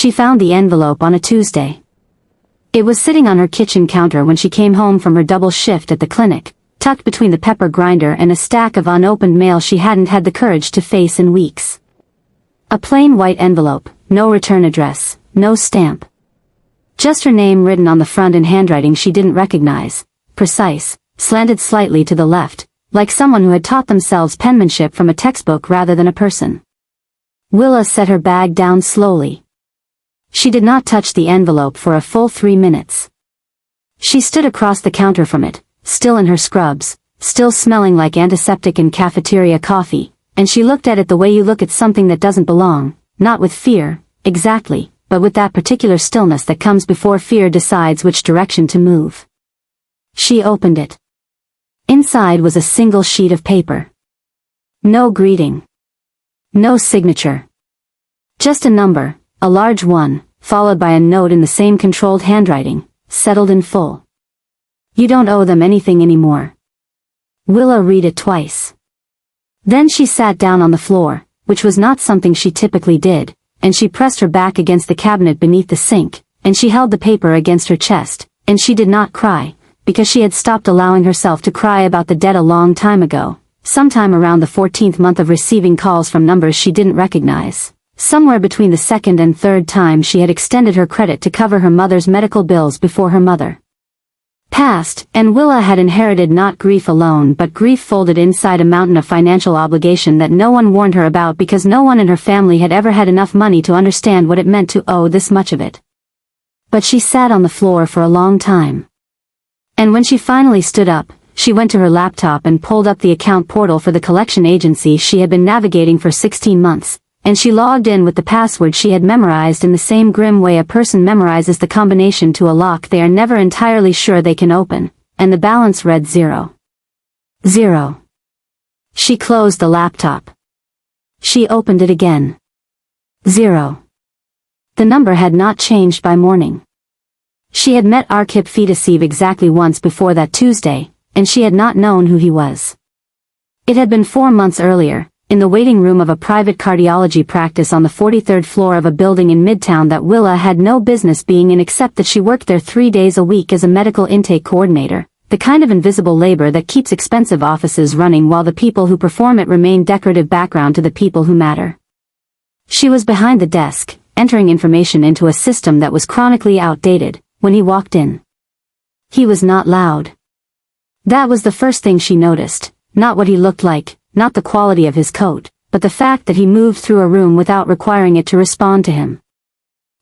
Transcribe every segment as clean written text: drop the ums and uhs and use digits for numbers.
She found the envelope on a Tuesday. It was sitting on her kitchen counter when she came home from her double shift at the clinic, tucked between the pepper grinder and a stack of unopened mail she hadn't had the courage to face in weeks. A plain white envelope, no return address, no stamp. Just her name written on the front in handwriting she didn't recognize, precise, slanted slightly to the left, like someone who had taught themselves penmanship from a textbook rather than a person. Willa set her bag down slowly. She did not touch the envelope for a full 3 minutes. She stood across the counter from it, still in her scrubs, still smelling like antiseptic and cafeteria coffee, and she looked at it the way you look at something that doesn't belong, not with fear, exactly, but with that particular stillness that comes before fear decides which direction to move. She opened it. Inside was a single sheet of paper. No greeting. No signature. Just a number, a large one, followed by a note in the same controlled handwriting, settled in full. You don't owe them anything anymore. Willa read it twice. Then she sat down on the floor, which was not something she typically did, and she pressed her back against the cabinet beneath the sink, and she held the paper against her chest, and she did not cry, because she had stopped allowing herself to cry about the dead a long time ago, sometime around the 14th month of receiving calls from numbers she didn't recognize. Somewhere between the second and third time she had extended her credit to cover her mother's medical bills before her mother passed, and Willa had inherited not grief alone but grief folded inside a mountain of financial obligation that no one warned her about because no one in her family had ever had enough money to understand what it meant to owe this much of it. But she sat on the floor for a long time. And when she finally stood up, she went to her laptop and pulled up the account portal for the collection agency she had been navigating for 16 months. And she logged in with the password she had memorized in the same grim way a person memorizes the combination to a lock they are never entirely sure they can open, and the balance read 0. 0. She closed the laptop. She opened it again. 0. The number had not changed by morning. She had met Arkip Fedosiv exactly once before that Tuesday, and she had not known who he was. It had been 4 months earlier, in the waiting room of a private cardiology practice on the 43rd floor of a building in Midtown that Willa had no business being in except that she worked there 3 days a week as a medical intake coordinator, the kind of invisible labor that keeps expensive offices running while the people who perform it remain decorative background to the people who matter. She was behind the desk, entering information into a system that was chronically outdated, when he walked in. He was not loud. That was the first thing she noticed, not what he looked like, not the quality of his coat, but the fact that he moved through a room without requiring it to respond to him.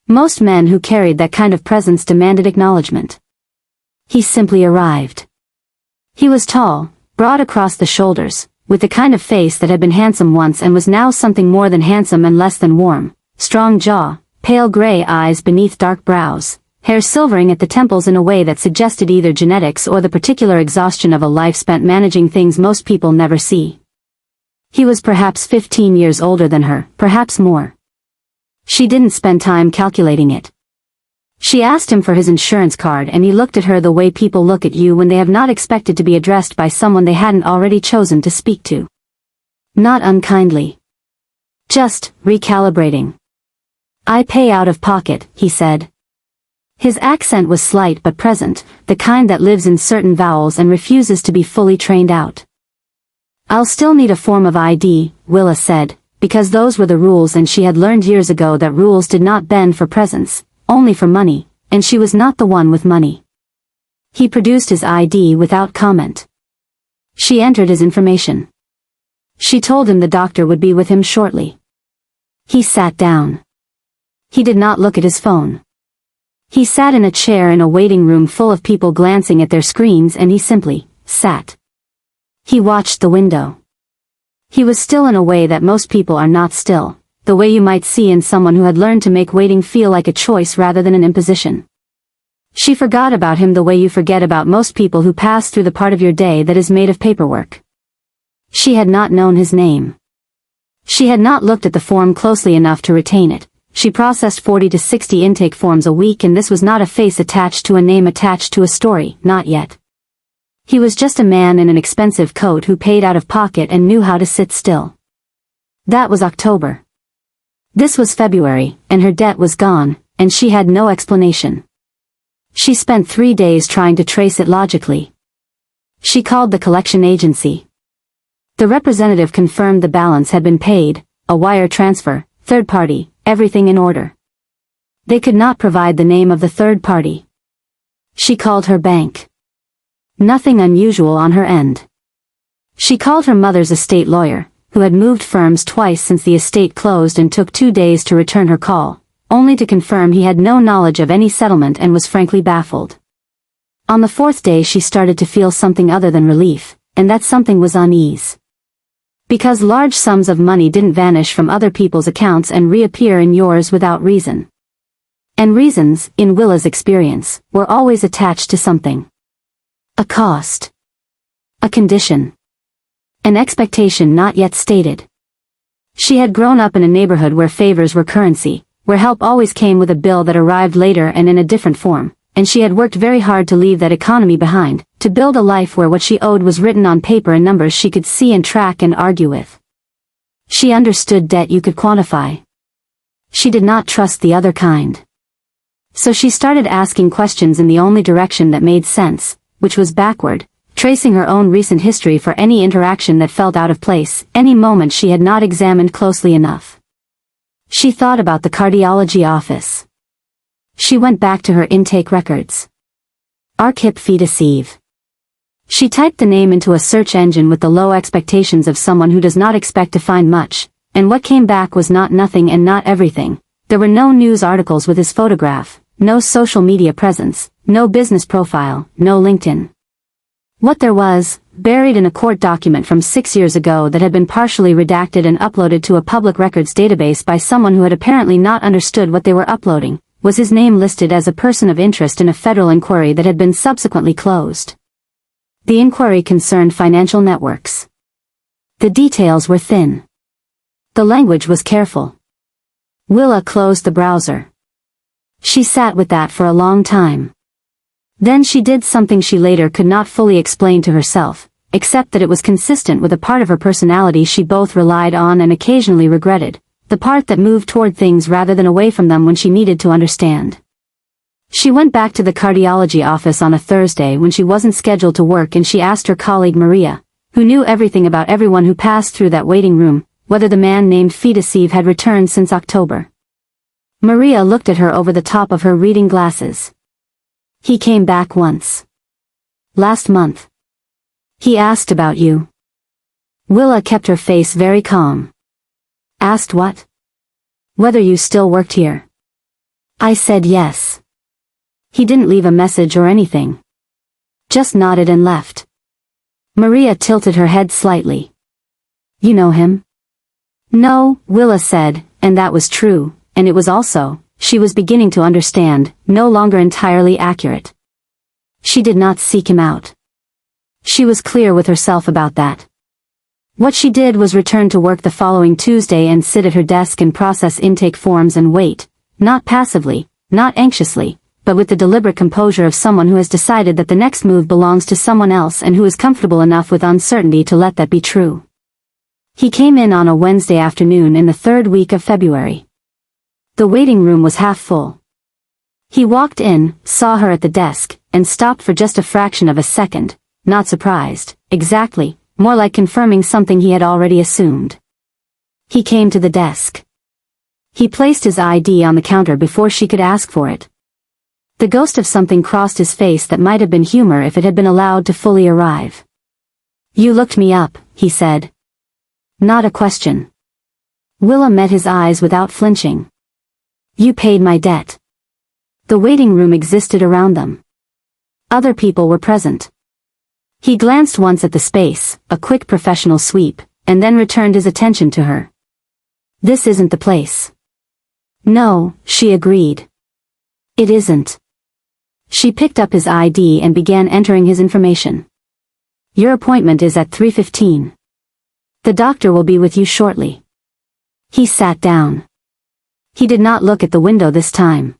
Most men who carried that kind of presence demanded acknowledgement. He simply arrived. He was tall, broad across the shoulders, with the kind of face that had been handsome once and was now something more than handsome and less than warm, strong jaw, pale gray eyes beneath dark brows, hair silvering at the temples in a way that suggested either genetics or the particular exhaustion of a life spent managing things most people never see. He was perhaps 15 years older than her, perhaps more. She didn't spend time calculating it. She asked him for his insurance card and he looked at her the way people look at you when they have not expected to be addressed by someone they hadn't already chosen to speak to. Not unkindly. Just recalibrating. I pay out of pocket, he said. His accent was slight but present, the kind that lives in certain vowels and refuses to be fully trained out. I'll still need a form of ID, Willa said, because those were the rules and she had learned years ago that rules did not bend for presents, only for money, and she was not the one with money. He produced his ID without comment. She entered his information. She told him the doctor would be with him shortly. He sat down. He did not look at his phone. He sat in a chair in a waiting room full of people glancing at their screens and he simply sat. He watched the window. He was still in a way that most people are not still, the way you might see in someone who had learned to make waiting feel like a choice rather than an imposition. She forgot about him the way you forget about most people who pass through the part of your day that is made of paperwork. She had not known his name. She had not looked at the form closely enough to retain it. She processed 40 to 60 intake forms a week and this was not a face attached to a name attached to a story, not yet. He was just a man in an expensive coat who paid out of pocket and knew how to sit still. That was October. This was February, and her debt was gone, and she had no explanation. She spent 3 days trying to trace it logically. She called the collection agency. The representative confirmed the balance had been paid, a wire transfer, third party, everything in order. They could not provide the name of the third party. She called her bank. Nothing unusual on her end. She called her mother's estate lawyer, who had moved firms twice since the estate closed and took 2 days to return her call, only to confirm he had no knowledge of any settlement and was frankly baffled. On the 4th day she started to feel something other than relief, and that something was unease. Because large sums of money didn't vanish from other people's accounts and reappear in yours without reason. And reasons, in Willa's experience, were always attached to something. A cost. A condition. An expectation not yet stated. She had grown up in a neighborhood where favors were currency, where help always came with a bill that arrived later and in a different form, and she had worked very hard to leave that economy behind, to build a life where what she owed was written on paper and numbers she could see and track and argue with. She understood debt you could quantify. She did not trust the other kind. So she started asking questions in the only direction that made sense, which was backward, tracing her own recent history for any interaction that felt out of place, any moment she had not examined closely enough. She thought about the cardiology office. She went back to her intake records. Archip Feedasive. She typed the name into a search engine with the low expectations of someone who does not expect to find much, and what came back was not nothing and not everything. There were no news articles with his photograph, no social media presence, no business profile, no LinkedIn. What there was, buried in a court document from 6 years ago that had been partially redacted and uploaded to a public records database by someone who had apparently not understood what they were uploading, was his name listed as a person of interest in a federal inquiry that had been subsequently closed. The inquiry concerned financial networks. The details were thin. The language was careful. Willa closed the browser. She sat with that for a long time. Then she did something she later could not fully explain to herself, except that it was consistent with a part of her personality she both relied on and occasionally regretted, the part that moved toward things rather than away from them when she needed to understand. She went back to the cardiology office on a Thursday when she wasn't scheduled to work, and she asked her colleague Maria, who knew everything about everyone who passed through that waiting room, whether the man named Feedasive had returned since October. Maria looked at her over the top of her reading glasses. He came back once. Last month. He asked about you. Willa kept her face very calm. Asked what? Whether you still worked here. I said yes. He didn't leave a message or anything. Just nodded and left. Maria tilted her head slightly. You know him? No, Willa said, and that was true, and it was also, she was beginning to understand, no longer entirely accurate. She did not seek him out. She was clear with herself about that. What she did was return to work the following Tuesday and sit at her desk and process intake forms and wait, not passively, not anxiously, but with the deliberate composure of someone who has decided that the next move belongs to someone else and who is comfortable enough with uncertainty to let that be true. He came in on a Wednesday afternoon in the 3rd week of February. The waiting room was half full. He walked in, saw her at the desk, and stopped for just a fraction of a second, not surprised, exactly, more like confirming something he had already assumed. He came to the desk. He placed his ID on the counter before she could ask for it. The ghost of something crossed his face that might have been humor if it had been allowed to fully arrive. You looked me up, he said. Not a question. Willa met his eyes without flinching. You paid my debt. The waiting room existed around them. Other people were present. He glanced once at the space, a quick professional sweep, and then returned his attention to her. This isn't the place. No, she agreed. It isn't. She picked up his ID and began entering his information. Your appointment is at 3:15. The doctor will be with you shortly. He sat down. He did not look at the window this time.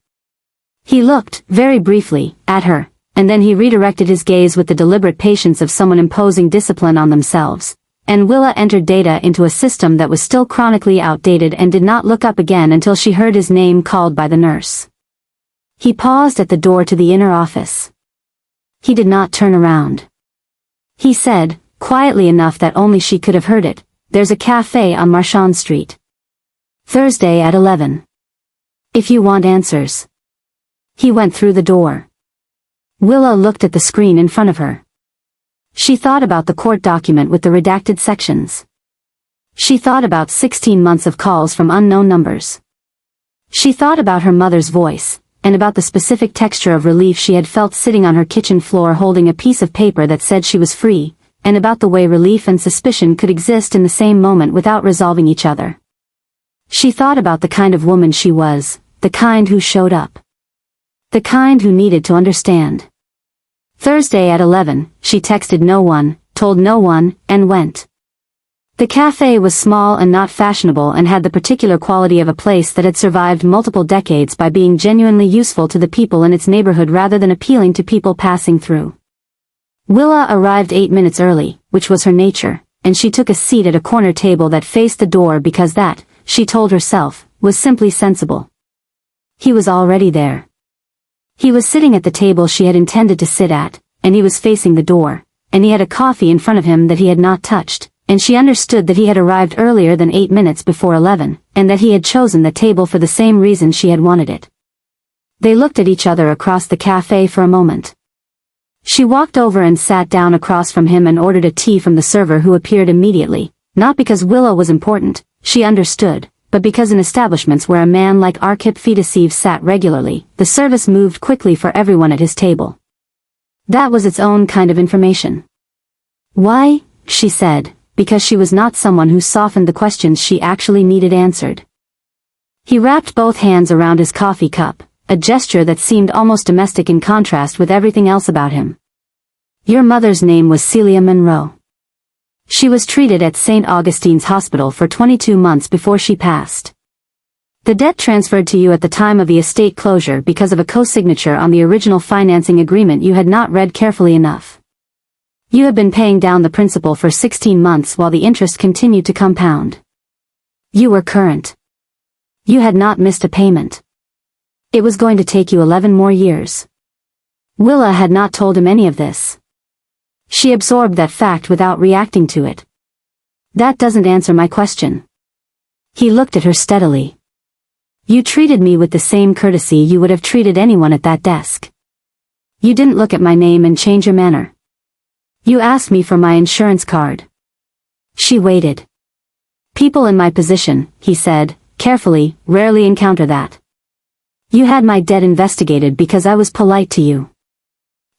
He looked, very briefly, at her, and then he redirected his gaze with the deliberate patience of someone imposing discipline on themselves, and Willa entered data into a system that was still chronically outdated and did not look up again until she heard his name called by the nurse. He paused at the door to the inner office. He did not turn around. He said, quietly enough that only she could have heard it, "There's a cafe on Marchand Street. Thursday at 11. If you want answers." He went through the door. Willa looked at the screen in front of her. She thought about the court document with the redacted sections. She thought about 16 months of calls from unknown numbers. She thought about her mother's voice, and about the specific texture of relief she had felt sitting on her kitchen floor holding a piece of paper that said she was free, and about the way relief and suspicion could exist in the same moment without resolving each other. She thought about the kind of woman she was, the kind who showed up. The kind who needed to understand. Thursday at 11, she texted no one, told no one, and went. The cafe was small and not fashionable and had the particular quality of a place that had survived multiple decades by being genuinely useful to the people in its neighborhood rather than appealing to people passing through. Willa arrived 8 minutes early, which was her nature, and she took a seat at a corner table that faced the door because that, she told herself, was simply sensible. He was already there. He was sitting at the table she had intended to sit at, and he was facing the door, and he had a coffee in front of him that he had not touched, and she understood that he had arrived earlier than 8 minutes before 11, and that he had chosen the table for the same reason she had wanted it. They looked at each other across the cafe for a moment. She walked over and sat down across from him and ordered a tea from the server who appeared immediately, not because Willa was important, she understood, but because in establishments where a man like Arkip Fedosiv sat regularly, the service moved quickly for everyone at his table. That was its own kind of information. Why? She said, because she was not someone who softened the questions she actually needed answered. He wrapped both hands around his coffee cup, a gesture that seemed almost domestic in contrast with everything else about him. Your mother's name was Celia Monroe. She was treated at St. Augustine's Hospital for 22 months before she passed. The debt transferred to you at the time of the estate closure because of a co-signature on the original financing agreement you had not read carefully enough. You had been paying down the principal for 16 months while the interest continued to compound. You were current. You had not missed a payment. It was going to take you 11 more years. Willa had not told him any of this. She absorbed that fact without reacting to it. That doesn't answer my question. He looked at her steadily. You treated me with the same courtesy you would have treated anyone at that desk. You didn't look at my name and change your manner. You asked me for my insurance card. She waited. People in my position, he said, carefully, rarely encounter that. You had my debt investigated because I was polite to you.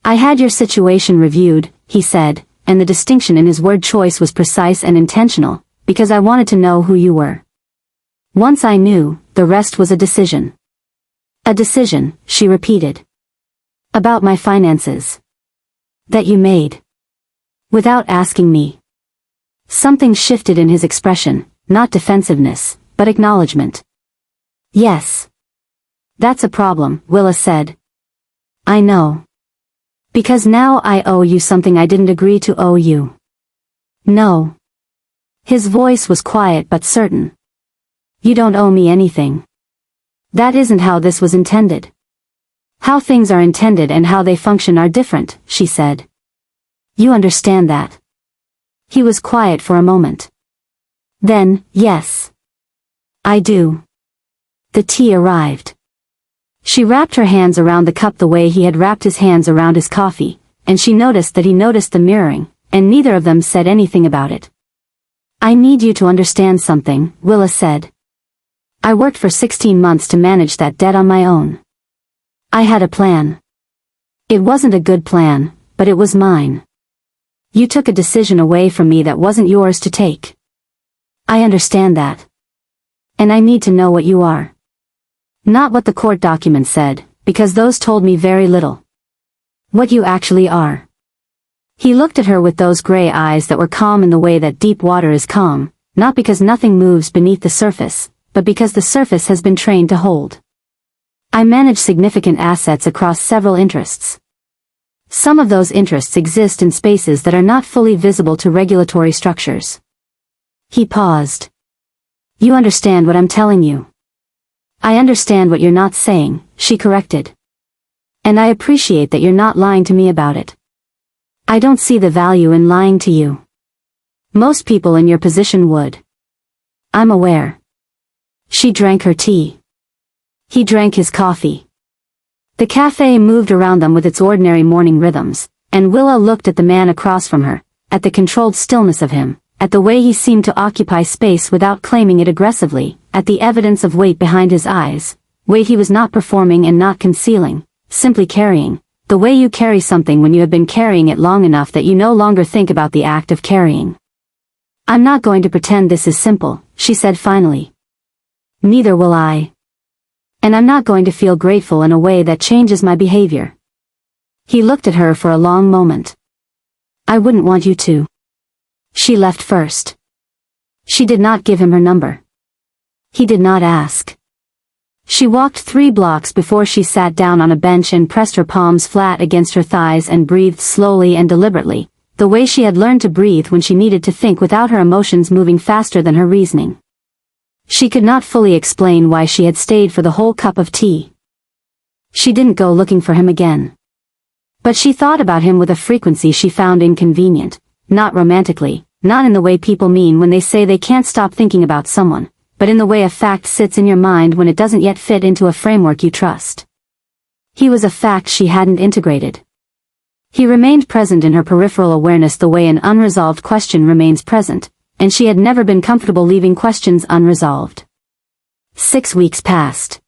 I had your situation reviewed, he said, and the distinction in his word choice was precise and intentional, because I wanted to know who you were. Once I knew, the rest was a decision. A decision, she repeated. About my finances. That you made. Without asking me. Something shifted in his expression, not defensiveness, but acknowledgement. Yes. That's a problem, Willa said. I know. Because now I owe you something I didn't agree to owe you. No. His voice was quiet but certain. You don't owe me anything. That isn't how this was intended. How things are intended and how they function are different, she said. You understand that. He was quiet for a moment. Then, yes. I do. The tea arrived. She wrapped her hands around the cup the way he had wrapped his hands around his coffee, and she noticed that he noticed the mirroring, and neither of them said anything about it. I need you to understand something, Willa said. I worked for 16 months to manage that debt on my own. I had a plan. It wasn't a good plan, but it was mine. You took a decision away from me that wasn't yours to take. I understand that. And I need to know what you are. Not what the court documents said, because those told me very little. What you actually are. He looked at her with those gray eyes that were calm in the way that deep water is calm, not because nothing moves beneath the surface, but because the surface has been trained to hold. I manage significant assets across several interests. Some of those interests exist in spaces that are not fully visible to regulatory structures. He paused. You understand what I'm telling you. I understand what you're not saying, she corrected. And I appreciate that you're not lying to me about it. I don't see the value in lying to you. Most people in your position would. I'm aware. She drank her tea. He drank his coffee. The cafe moved around them with its ordinary morning rhythms, and Willa looked at the man across from her, at the controlled stillness of him, at the way he seemed to occupy space without claiming it aggressively, at the evidence of weight behind his eyes, weight he was not performing and not concealing, simply carrying, the way you carry something when you have been carrying it long enough that you no longer think about the act of carrying. I'm not going to pretend this is simple, she said finally. Neither will I. And I'm not going to feel grateful in a way that changes my behavior. He looked at her for a long moment. I wouldn't want you to. She left first. She did not give him her number. He did not ask. She walked 3 blocks before she sat down on a bench and pressed her palms flat against her thighs and breathed slowly and deliberately, the way she had learned to breathe when she needed to think without her emotions moving faster than her reasoning. She could not fully explain why she had stayed for the whole cup of tea. She didn't go looking for him again. But she thought about him with a frequency she found inconvenient, not romantically, not in the way people mean when they say they can't stop thinking about someone, but in the way a fact sits in your mind when it doesn't yet fit into a framework you trust. He was a fact she hadn't integrated. He remained present in her peripheral awareness the way an unresolved question remains present, and she had never been comfortable leaving questions unresolved. 6 weeks passed.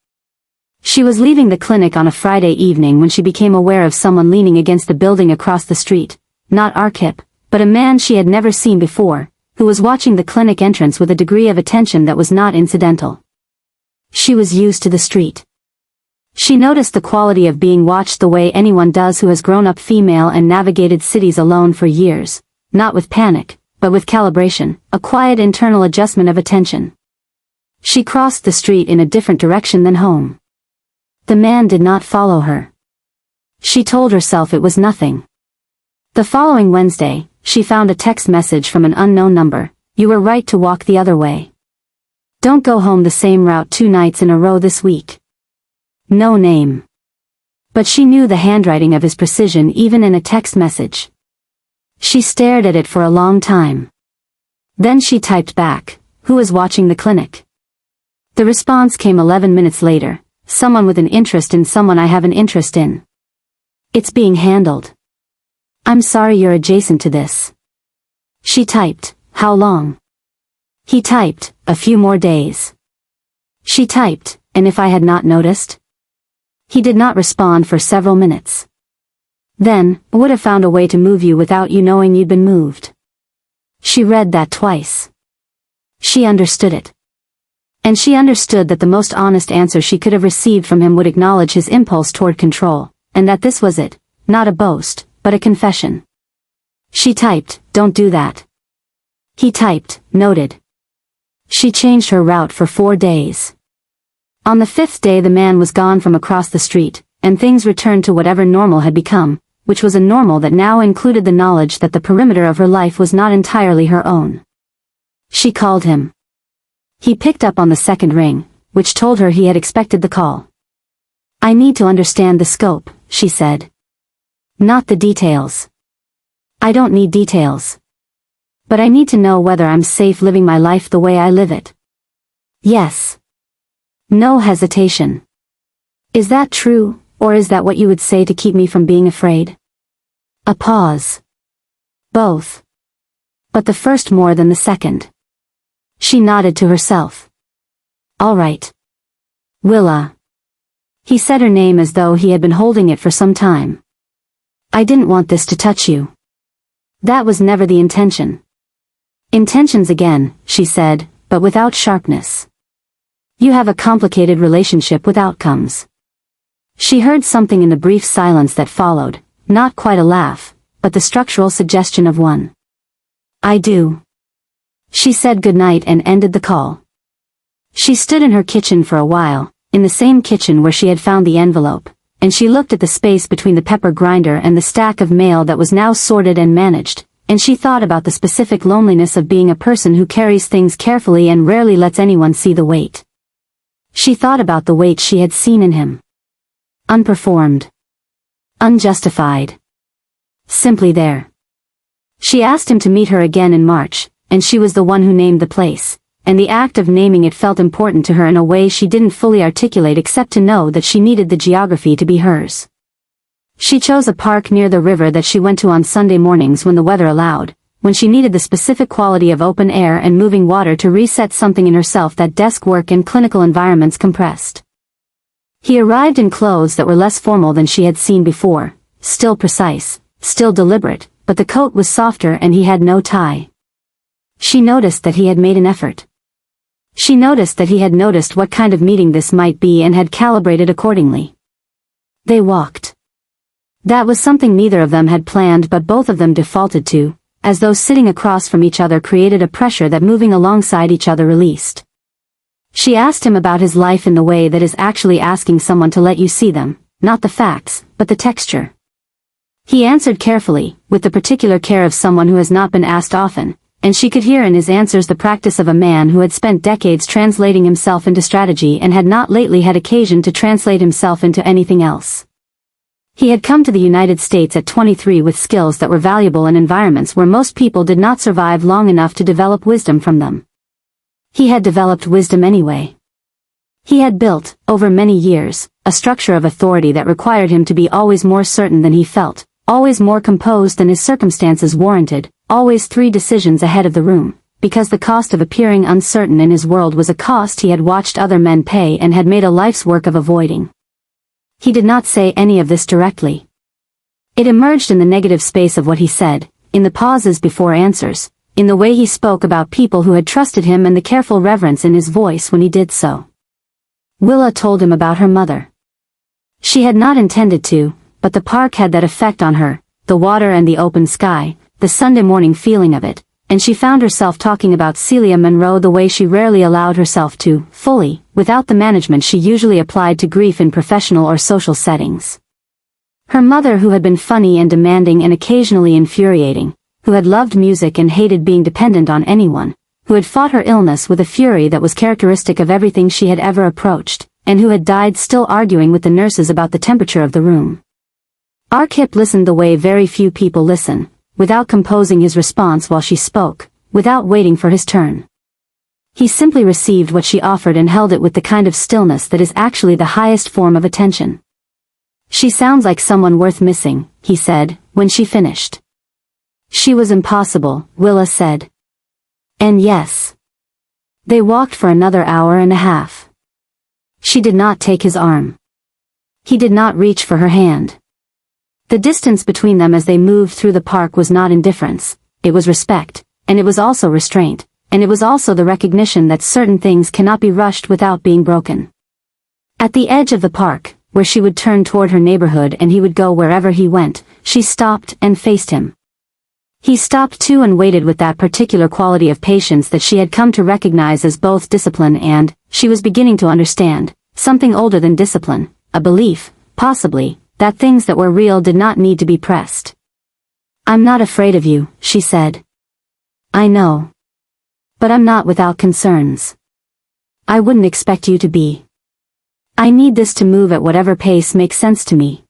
She was leaving the clinic on a Friday evening when she became aware of someone leaning against the building across the street, not Arkip, but a man she had never seen before, who was watching the clinic entrance with a degree of attention that was not incidental. She was used to the street. She noticed the quality of being watched the way anyone does who has grown up female and navigated cities alone for years, not with panic, but with calibration, a quiet internal adjustment of attention. She crossed the street in a different direction than home. The man did not follow her. She told herself it was nothing. The following Wednesday, she found a text message from an unknown number. You were right to walk the other way. Don't go home the same route 2 nights in a row this week. No name. But she knew the handwriting of his precision even in a text message. She stared at it for a long time. Then she typed back, who is watching the clinic? The response came 11 minutes later, someone with an interest in someone I have an interest in. It's being handled. I'm sorry you're adjacent to this. She typed, how long? He typed, a few more days. She typed, and if I had not noticed? He did not respond for several minutes. Then, would have found a way to move you without you knowing you'd been moved. She read that twice. She understood it. And she understood that the most honest answer she could have received from him would acknowledge his impulse toward control, and that this was it, not a boast, but a confession. She typed, don't do that. He typed, noted. She changed her route for 4 days. On the 5th day the man was gone from across the street, and things returned to whatever normal had become, which was a normal that now included the knowledge that the perimeter of her life was not entirely her own. She called him. He picked up on the 2nd ring, which told her he had expected the call. I need to understand the scope, she said. Not the details. I don't need details. But I need to know whether I'm safe living my life the way I live it. Yes. No hesitation. Is that true, or is that what you would say to keep me from being afraid? A pause. Both. But the first more than the second. She nodded to herself. All right. Willa. He said her name as though he had been holding it for some time. I didn't want this to touch you. That was never the intention. Intentions again, she said, but without sharpness. You have a complicated relationship with outcomes. She heard something in the brief silence that followed, not quite a laugh, but the structural suggestion of one. I do. She said goodnight and ended the call. She stood in her kitchen for a while, in the same kitchen where she had found the envelope, and she looked at the space between the pepper grinder and the stack of mail that was now sorted and managed, and she thought about the specific loneliness of being a person who carries things carefully and rarely lets anyone see the weight. She thought about the weight she had seen in him. Unperformed. Unjustified. Simply there. She asked him to meet her again in March, and she was the one who named the place, and the act of naming it felt important to her in a way she didn't fully articulate except to know that she needed the geography to be hers. She chose a park near the river that she went to on Sunday mornings when the weather allowed, when she needed the specific quality of open air and moving water to reset something in herself that desk work and clinical environments compressed. He arrived in clothes that were less formal than she had seen before, still precise, still deliberate, but the coat was softer and he had no tie. She noticed that he had made an effort. She noticed that he had noticed what kind of meeting this might be and had calibrated accordingly. They walked. That was something neither of them had planned but both of them defaulted to, as though sitting across from each other created a pressure that moving alongside each other released. She asked him about his life in the way that is actually asking someone to let you see them, not the facts, but the texture. He answered carefully, with the particular care of someone who has not been asked often, and she could hear in his answers the practice of a man who had spent decades translating himself into strategy and had not lately had occasion to translate himself into anything else. He had come to the United States at 23 with skills that were valuable in environments where most people did not survive long enough to develop wisdom from them. He had developed wisdom anyway. He had built, over many years, a structure of authority that required him to be always more certain than he felt, always more composed than his circumstances warranted, always 3 decisions ahead of the room, because the cost of appearing uncertain in his world was a cost he had watched other men pay and had made a life's work of avoiding. He did not say any of this directly. It emerged in the negative space of what he said, in the pauses before answers, in the way he spoke about people who had trusted him and the careful reverence in his voice when he did so. Willa told him about her mother. She had not intended to, but the park had that effect on her, the water and the open sky, the Sunday morning feeling of it, and she found herself talking about Celia Monroe the way she rarely allowed herself to, fully, without the management she usually applied to grief in professional or social settings. Her mother who had been funny and demanding and occasionally infuriating, who had loved music and hated being dependent on anyone, who had fought her illness with a fury that was characteristic of everything she had ever approached, and who had died still arguing with the nurses about the temperature of the room. Arkip listened the way very few people listen, without composing his response while she spoke, without waiting for his turn. He simply received what she offered and held it with the kind of stillness that is actually the highest form of attention. She sounds like someone worth missing, he said, when she finished. She was impossible, Willa said. And yes. They walked for another hour and a half. She did not take his arm. He did not reach for her hand. The distance between them as they moved through the park was not indifference, it was respect, and it was also restraint, and it was also the recognition that certain things cannot be rushed without being broken. At the edge of the park, where she would turn toward her neighborhood and he would go wherever he went, she stopped and faced him. He stopped too and waited with that particular quality of patience that she had come to recognize as both discipline and, she was beginning to understand, something older than discipline, a belief, possibly, that things that were real did not need to be pressed. I'm not afraid of you, she said. I know. But I'm not without concerns. I wouldn't expect you to be. I need this to move at whatever pace makes sense to me.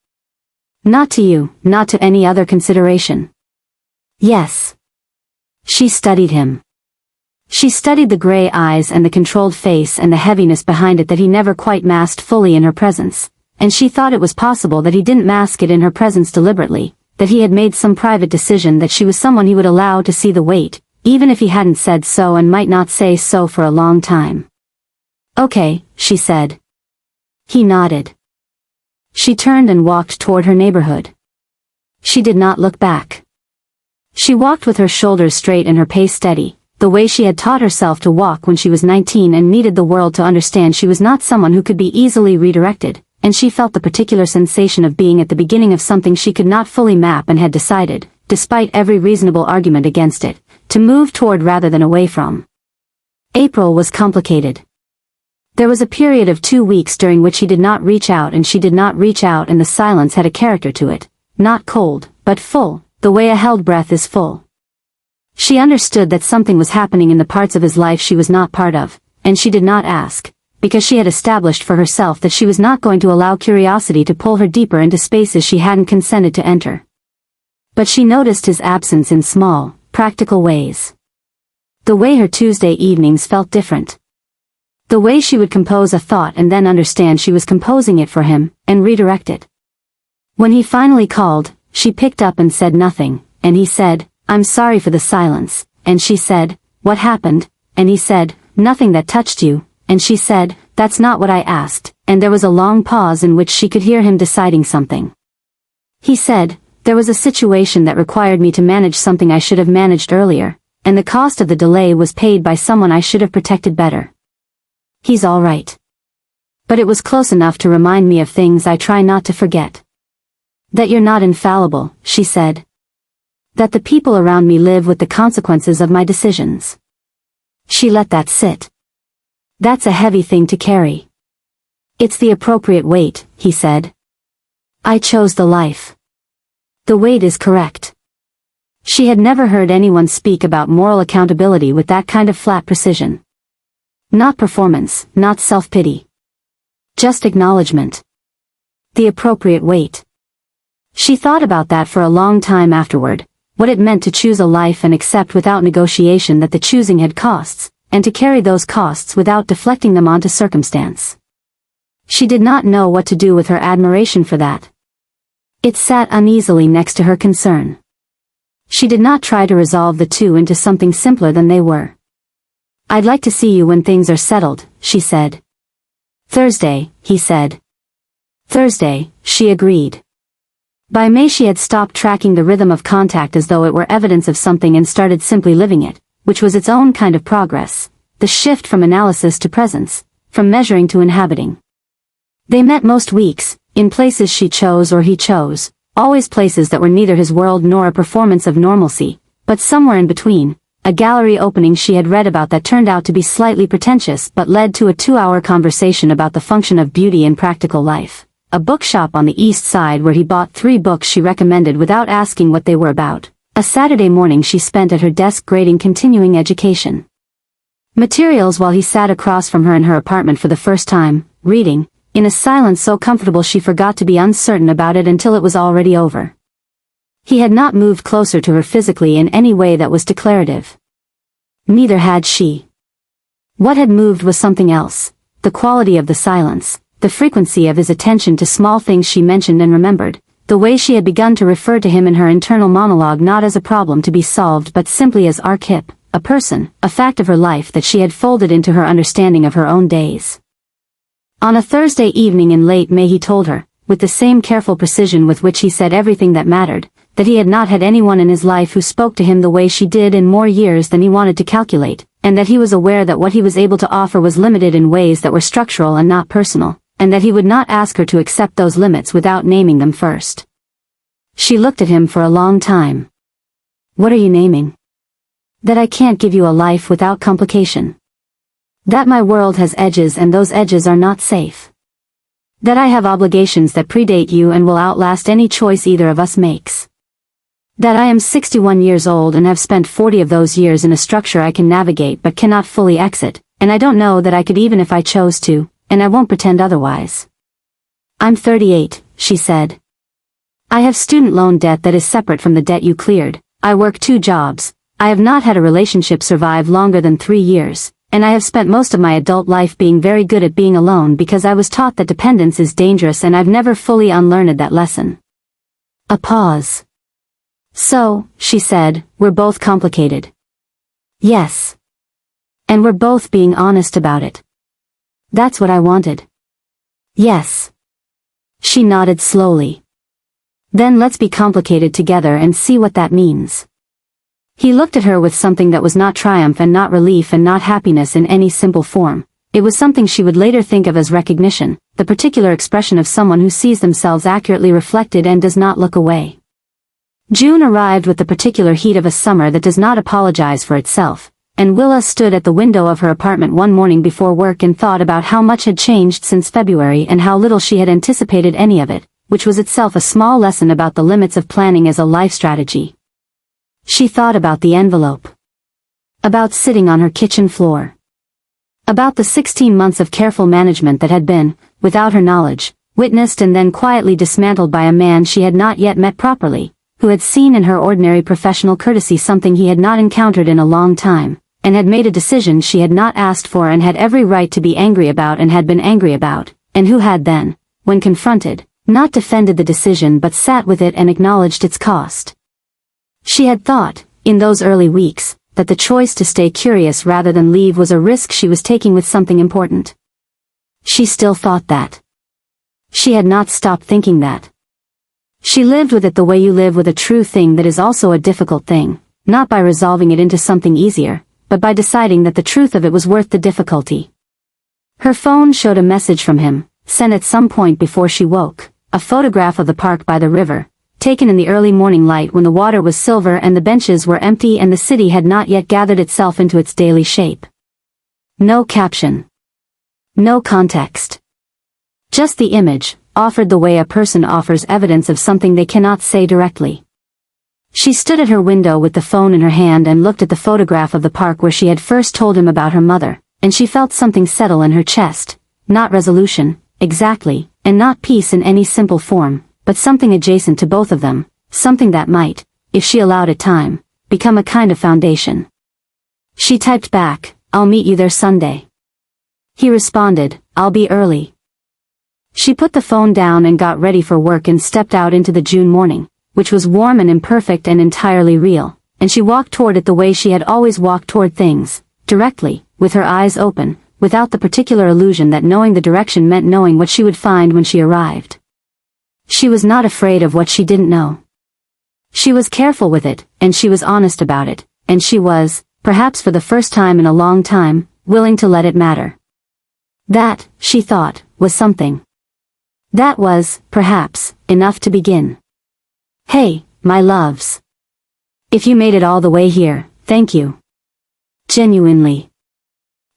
Not to you, not to any other consideration. Yes. She studied him. She studied the gray eyes and the controlled face and the heaviness behind it that he never quite masked fully in her presence. And she thought it was possible that he didn't mask it in her presence deliberately, that he had made some private decision that she was someone he would allow to see the weight, even if he hadn't said so and might not say so for a long time. Okay, she said. He nodded. She turned and walked toward her neighborhood. She did not look back. She walked with her shoulders straight and her pace steady, the way she had taught herself to walk when she was 19 and needed the world to understand she was not someone who could be easily redirected. And she felt the particular sensation of being at the beginning of something she could not fully map and had decided, despite every reasonable argument against it, to move toward rather than away from. April was complicated. There was a period of 2 weeks during which he did not reach out and she did not reach out, and the silence had a character to it, not cold, but full, the way a held breath is full. She understood that something was happening in the parts of his life she was not part of, and she did not ask, because she had established for herself that she was not going to allow curiosity to pull her deeper into spaces she hadn't consented to enter. But she noticed his absence in small, practical ways. The way her Tuesday evenings felt different. The way she would compose a thought and then understand she was composing it for him, and redirect it. When he finally called, she picked up and said nothing, and he said, "I'm sorry for the silence," and she said, "What happened?" and he said, "Nothing that touched you," and she said, "That's not what I asked," and there was a long pause in which she could hear him deciding something. He said, "There was a situation that required me to manage something I should have managed earlier, and the cost of the delay was paid by someone I should have protected better. He's all right. But it was close enough to remind me of things I try not to forget. That you're not infallible," she said. "That the people around me live with the consequences of my decisions." She let that sit. "That's a heavy thing to carry." "It's the appropriate weight," he said. "I chose the life. The weight is correct." She had never heard anyone speak about moral accountability with that kind of flat precision. Not performance, not self-pity. Just acknowledgement. The appropriate weight. She thought about that for a long time afterward, what it meant to choose a life and accept without negotiation that the choosing had costs, and to carry those costs without deflecting them onto circumstance. She did not know what to do with her admiration for that. It sat uneasily next to her concern. She did not try to resolve the two into something simpler than they were. "I'd like to see you when things are settled," she said. "Thursday," he said. "Thursday," she agreed. By May she had stopped tracking the rhythm of contact as though it were evidence of something and started simply living it, which was its own kind of progress, the shift from analysis to presence, from measuring to inhabiting. They met most weeks, in places she chose or he chose, always places that were neither his world nor a performance of normalcy, but somewhere in between, a gallery opening she had read about that turned out to be slightly pretentious but led to a 2-hour conversation about the function of beauty in practical life, a bookshop on the East Side where he bought 3 books she recommended without asking what they were about, a Saturday morning she spent at her desk grading continuing education materials while he sat across from her in her apartment for the first time, reading, in a silence so comfortable she forgot to be uncertain about it until it was already over. He had not moved closer to her physically in any way that was declarative. Neither had she. What had moved was something else, the quality of the silence, the frequency of his attention to small things she mentioned and remembered, the way she had begun to refer to him in her internal monologue not as a problem to be solved but simply as archetype, a person, a fact of her life that she had folded into her understanding of her own days. On a Thursday evening in late May he told her, with the same careful precision with which he said everything that mattered, that he had not had anyone in his life who spoke to him the way she did in more years than he wanted to calculate, and that he was aware that what he was able to offer was limited in ways that were structural and not personal, and that he would not ask her to accept those limits without naming them first. She looked at him for a long time. "What are you naming?" "That I can't give you a life without complication. That my world has edges and those edges are not safe. That I have obligations that predate you and will outlast any choice either of us makes. That I am 61 years old and have spent 40 of those years in a structure I can navigate but cannot fully exit, and I don't know that I could even if I chose to, and I won't pretend otherwise. I'm 38, she said. I have student loan debt that is separate from the debt you cleared, I work 2 jobs, I have not had a relationship survive longer than 3 years, and I have spent most of my adult life being very good at being alone because I was taught that dependence is dangerous and I've never fully unlearned that lesson. A pause. So, she said, we're both complicated. Yes. And we're both being honest about it. That's what I wanted. Yes. She nodded slowly. Then let's be complicated together and see what that means. He looked at her with something that was not triumph and not relief and not happiness in any simple form. It was something she would later think of as recognition, the particular expression of someone who sees themselves accurately reflected and does not look away. June arrived with the particular heat of a summer that does not apologize for itself, and Willa stood at the window of her apartment one morning before work and thought about how much had changed since February and how little she had anticipated any of it, which was itself a small lesson about the limits of planning as a life strategy. She thought about the envelope. About sitting on her kitchen floor. About the 16 months of careful management that had been, without her knowledge, witnessed and then quietly dismantled by a man she had not yet met properly, who had seen in her ordinary professional courtesy something he had not encountered in a long time, and had made a decision she had not asked for and had every right to be angry about and had been angry about, and who had then, when confronted, not defended the decision but sat with it and acknowledged its cost. She had thought, in those early weeks, that the choice to stay curious rather than leave was a risk she was taking with something important. She still thought that. She had not stopped thinking that. She lived with it the way you live with a true thing that is also a difficult thing, not by resolving it into something easier, but by deciding that the truth of it was worth the difficulty. Her phone showed a message from him, sent at some point before she woke, a photograph of the park by the river, taken in the early morning light when the water was silver and the benches were empty and the city had not yet gathered itself into its daily shape. No caption. No context. Just the image, offered the way a person offers evidence of something they cannot say directly. She stood at her window with the phone in her hand and looked at the photograph of the park where she had first told him about her mother, and she felt something settle in her chest, not resolution, exactly, and not peace in any simple form, but something adjacent to both of them, something that might, if she allowed it time, become a kind of foundation. She typed back, "I'll meet you there Sunday." He responded, "I'll be early." She put the phone down and got ready for work and stepped out into the June morning, which was warm and imperfect and entirely real, and she walked toward it the way she had always walked toward things, directly, with her eyes open, without the particular illusion that knowing the direction meant knowing what she would find when she arrived. She was not afraid of what she didn't know. She was careful with it, and she was honest about it, and she was, perhaps for the first time in a long time, willing to let it matter. That, she thought, was something. That was, perhaps, enough to begin. "Hey, my loves. If you made it all the way here, thank you. Genuinely.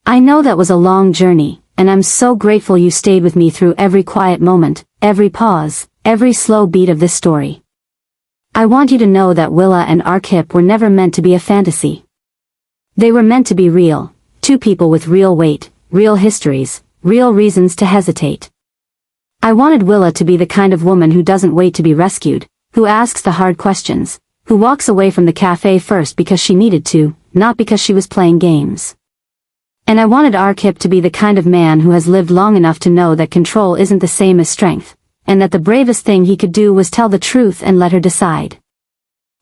I know that was a long journey, and I'm so grateful you stayed with me through every quiet moment, every pause, every slow beat of this story. I want you to know that Willa and Arkip were never meant to be a fantasy. They were meant to be real, two people with real weight, real histories, real reasons to hesitate. I wanted Willa to be the kind of woman who doesn't wait to be rescued, who asks the hard questions, who walks away from the cafe first because she needed to, not because she was playing games. And I wanted Arkip to be the kind of man who has lived long enough to know that control isn't the same as strength, and that the bravest thing he could do was tell the truth and let her decide.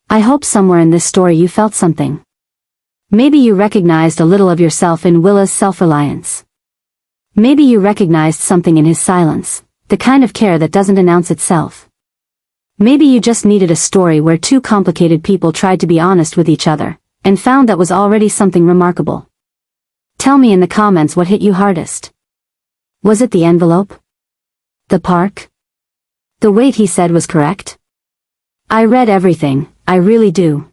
I hope somewhere in this story you felt something. Maybe you recognized a little of yourself in Willa's self-reliance. Maybe you recognized something in his silence, the kind of care that doesn't announce itself. Maybe you just needed a story where two complicated people tried to be honest with each other, and found that was already something remarkable. Tell me in the comments what hit you hardest. Was it the envelope? The park? The weight he said was correct? I read everything, I really do.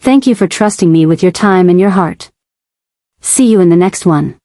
Thank you for trusting me with your time and your heart. See you in the next one.